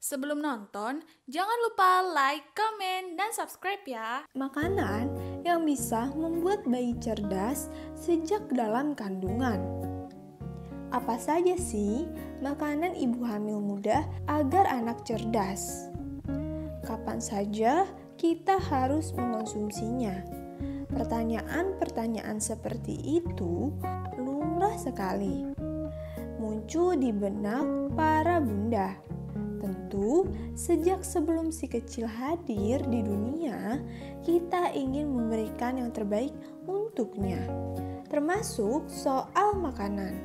Sebelum nonton, jangan lupa like, komen, dan subscribe ya. Makanan yang bisa membuat bayi cerdas sejak dalam kandungan. Apa saja sih makanan ibu hamil muda agar anak cerdas? Kapan saja kita harus mengonsumsinya? Pertanyaan-pertanyaan seperti itu lumrah sekali muncul di benak para bunda. Tentu, sejak sebelum si kecil hadir di dunia, kita ingin memberikan yang terbaik untuknya, termasuk soal makanan,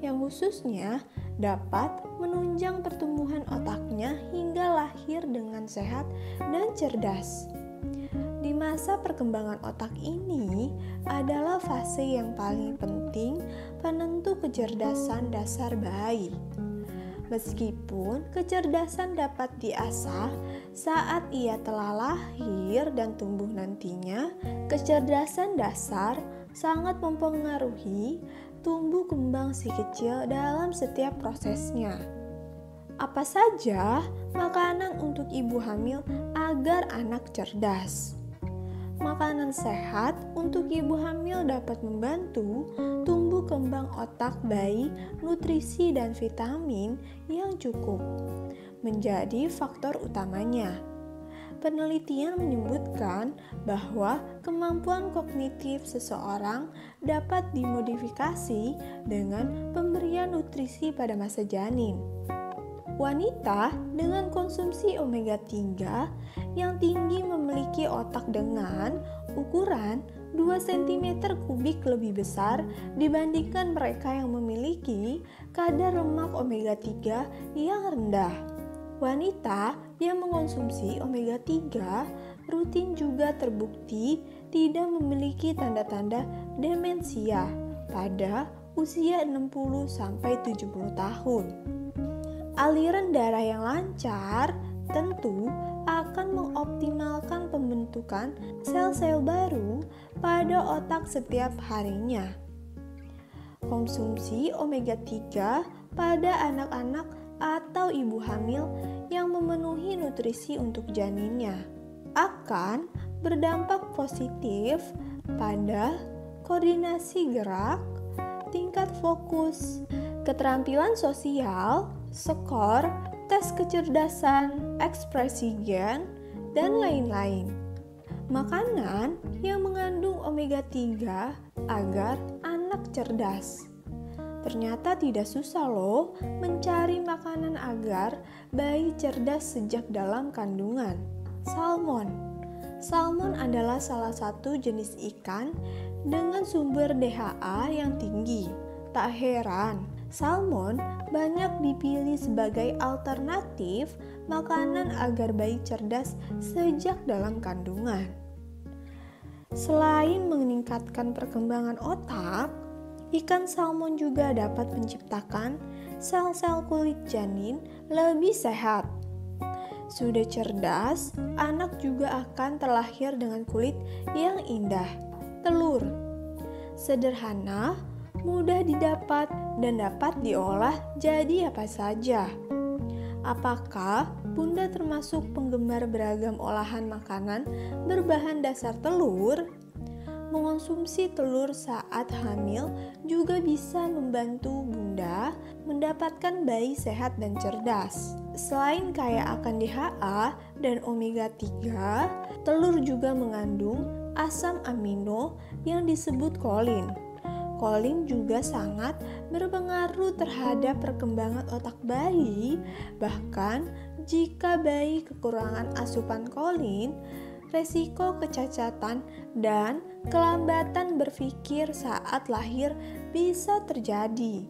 yang khususnya dapat menunjang pertumbuhan otaknya hingga lahir dengan sehat dan cerdas. Di masa perkembangan otak ini adalah fase yang paling penting penentu kecerdasan dasar bayi. Meskipun kecerdasan dapat diasah saat ia telah lahir dan tumbuh nantinya, kecerdasan dasar sangat mempengaruhi tumbuh kembang si kecil dalam setiap prosesnya. Apa saja makanan untuk ibu hamil agar anak cerdas? Makanan sehat untuk ibu hamil dapat membantu tumbuh kembang otak bayi, nutrisi dan vitamin yang cukup menjadi faktor utamanya. Penelitian menyebutkan bahwa kemampuan kognitif seseorang dapat dimodifikasi dengan pemberian nutrisi pada masa janin. Wanita dengan konsumsi omega 3 yang tinggi memiliki otak dengan ukuran 2 cm kubik lebih besar dibandingkan mereka yang memiliki kadar lemak omega 3 yang rendah. Wanita yang mengonsumsi omega 3 rutin juga terbukti tidak memiliki tanda-tanda demensia pada usia 60-70 tahun. Aliran darah yang lancar tentu akan mengoptimalkan pembentukan sel-sel baru pada otak setiap harinya. Konsumsi omega 3 pada anak-anak atau ibu hamil yang memenuhi nutrisi untuk janinnya akan berdampak positif pada koordinasi gerak, tingkat fokus, keterampilan sosial, skor, tes kecerdasan, ekspresi gen, dan lain-lain. Makanan yang mengandung omega 3 agar anak cerdas. Ternyata tidak susah loh mencari makanan agar bayi cerdas sejak dalam kandungan. Salmon. Salmon adalah salah satu jenis ikan dengan sumber DHA yang tinggi. Tak heran, salmon banyak dipilih sebagai alternatif makanan agar bayi cerdas sejak dalam kandungan. Selain meningkatkan perkembangan otak, ikan salmon juga dapat menciptakan sel-sel kulit janin lebih sehat. Sudah cerdas, anak juga akan terlahir dengan kulit yang indah. Telur sederhana, mudah didapat dan dapat diolah jadi apa saja. Apakah Bunda termasuk penggemar beragam olahan makanan berbahan dasar telur? Mengonsumsi telur saat hamil juga bisa membantu Bunda mendapatkan bayi sehat dan cerdas. Selain kaya akan DHA dan omega 3, telur juga mengandung asam amino yang disebut kolin. Kolin juga sangat berpengaruh terhadap perkembangan otak bayi. Bahkan jika bayi kekurangan asupan kolin, resiko kecacatan dan kelambatan berpikir saat lahir bisa terjadi.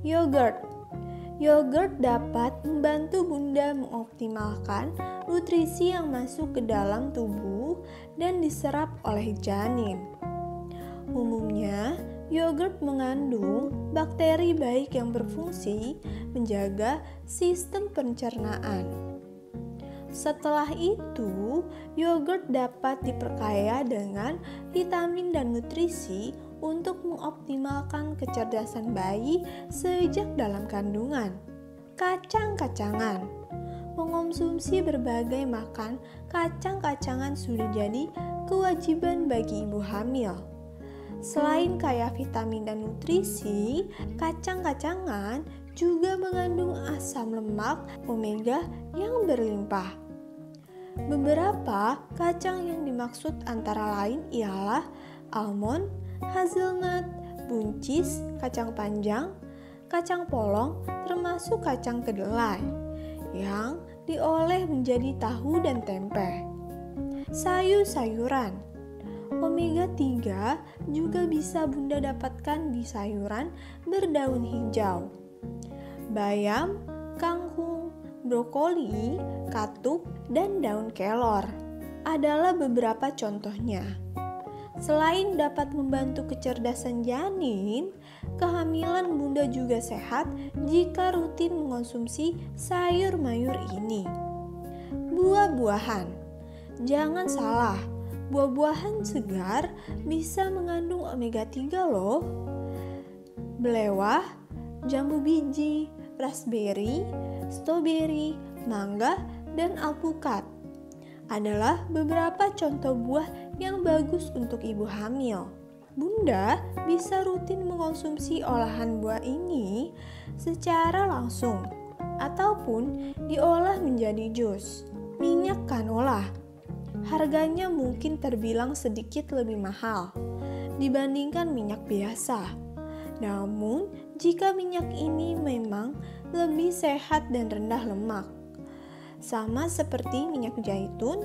Yogurt dapat membantu Bunda mengoptimalkan nutrisi yang masuk ke dalam tubuh dan diserap oleh janin. Umumnya, yogurt mengandung bakteri baik yang berfungsi menjaga sistem pencernaan. Setelah itu, yogurt dapat diperkaya dengan vitamin dan nutrisi untuk mengoptimalkan kecerdasan bayi sejak dalam kandungan. Kacang-kacangan mengonsumsi berbagai makan kacang-kacangan sudah jadi kewajiban bagi ibu hamil. Selain kaya vitamin dan nutrisi, kacang-kacangan juga mengandung asam lemak omega yang berlimpah. Beberapa kacang yang dimaksud antara lain ialah almond, hazelnut, buncis, kacang panjang, kacang polong, termasuk kacang kedelai yang diolah menjadi tahu dan tempe. Sayur-sayuran omega 3 juga bisa Bunda dapatkan di sayuran berdaun hijau. Bayam, kangkung, brokoli, katuk, dan daun kelor adalah beberapa contohnya. Selain dapat membantu kecerdasan janin, kehamilan Bunda juga sehat jika rutin mengonsumsi sayur-mayur ini. Buah-buahan, jangan salah, buah-buahan segar bisa mengandung omega 3 loh. Belewah, jambu biji, raspberry, stroberi, mangga, dan alpukat adalah beberapa contoh buah yang bagus untuk ibu hamil. Bunda bisa rutin mengonsumsi olahan buah ini secara langsung ataupun diolah menjadi jus. Minyak canola harganya mungkin terbilang sedikit lebih mahal dibandingkan minyak biasa. Namun, jika minyak ini memang lebih sehat dan rendah lemak. Sama seperti minyak zaitun,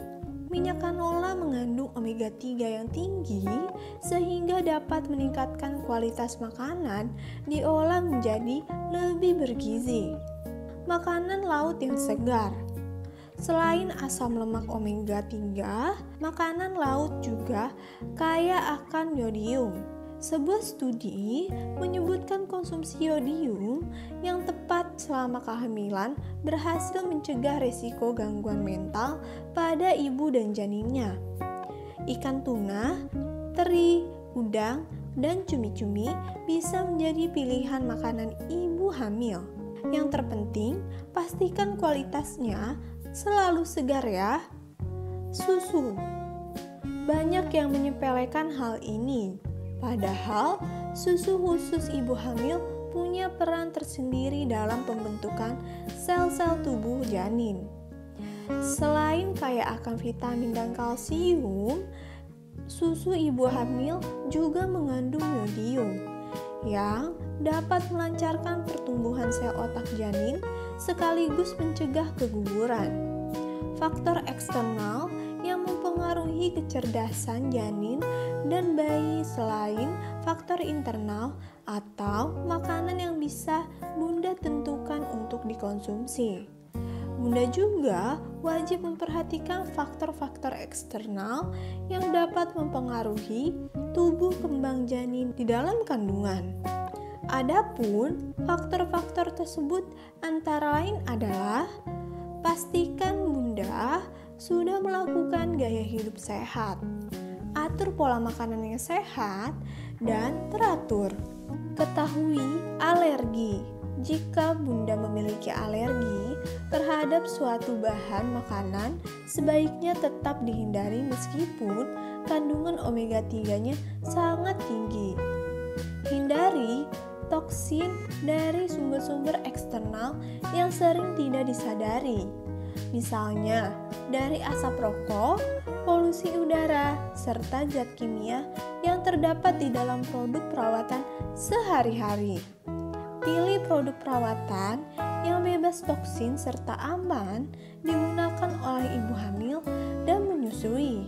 minyak canola mengandung omega 3 yang tinggi sehingga dapat meningkatkan kualitas makanan diolah menjadi lebih bergizi. Makanan laut yang segar. Selain asam lemak omega 3, makanan laut juga kaya akan yodium. Sebuah studi menyebutkan konsumsi yodium yang tepat selama kehamilan berhasil mencegah risiko gangguan mental pada ibu dan janinnya. Ikan tuna, teri, udang, dan cumi-cumi bisa menjadi pilihan makanan ibu hamil. Yang terpenting, pastikan kualitasnya selalu segar ya. Susu. Banyak yang menyepelekan hal ini. Padahal, susu khusus ibu hamil punya peran tersendiri dalam pembentukan sel-sel tubuh janin. Selain kaya akan vitamin dan kalsium, susu ibu hamil juga mengandung yodium yang dapat melancarkan pertumbuhan sel otak janin sekaligus mencegah keguguran. Faktor eksternal yang mempengaruhi kecerdasan janin dan bayi selain faktor internal atau makanan yang bisa Bunda tentukan untuk dikonsumsi. Bunda juga wajib memperhatikan faktor-faktor eksternal yang dapat mempengaruhi tubuh kembang janin di dalam kandungan. Adapun faktor-faktor tersebut antara lain adalah pastikan Bunda sudah melakukan gaya hidup sehat, atur pola makanan yang sehat dan teratur. Ketahui alergi. Jika Bunda memiliki alergi terhadap suatu bahan makanan, sebaiknya tetap dihindari meskipun kandungan omega 3-nya sangat tinggi. Hindari toksin dari sumber-sumber eksternal yang sering tidak disadari. Misalnya, dari asap rokok, polusi udara, serta zat kimia yang terdapat di dalam produk perawatan sehari-hari. Pilih produk perawatan yang bebas toksin serta aman digunakan oleh ibu hamil dan menyusui.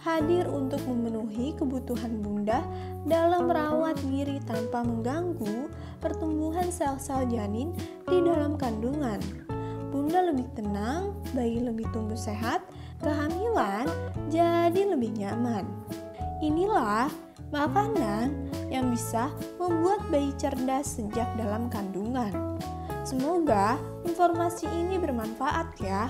Hadir untuk memenuhi kebutuhan Bunda dalam merawat diri tanpa mengganggu pertumbuhan sel-sel janin di dalam kandungan. Bunda lebih tenang, bayi lebih tumbuh sehat, kehamilan jadi lebih nyaman. Inilah makanan yang bisa membuat bayi cerdas sejak dalam kandungan. Semoga informasi ini bermanfaat ya.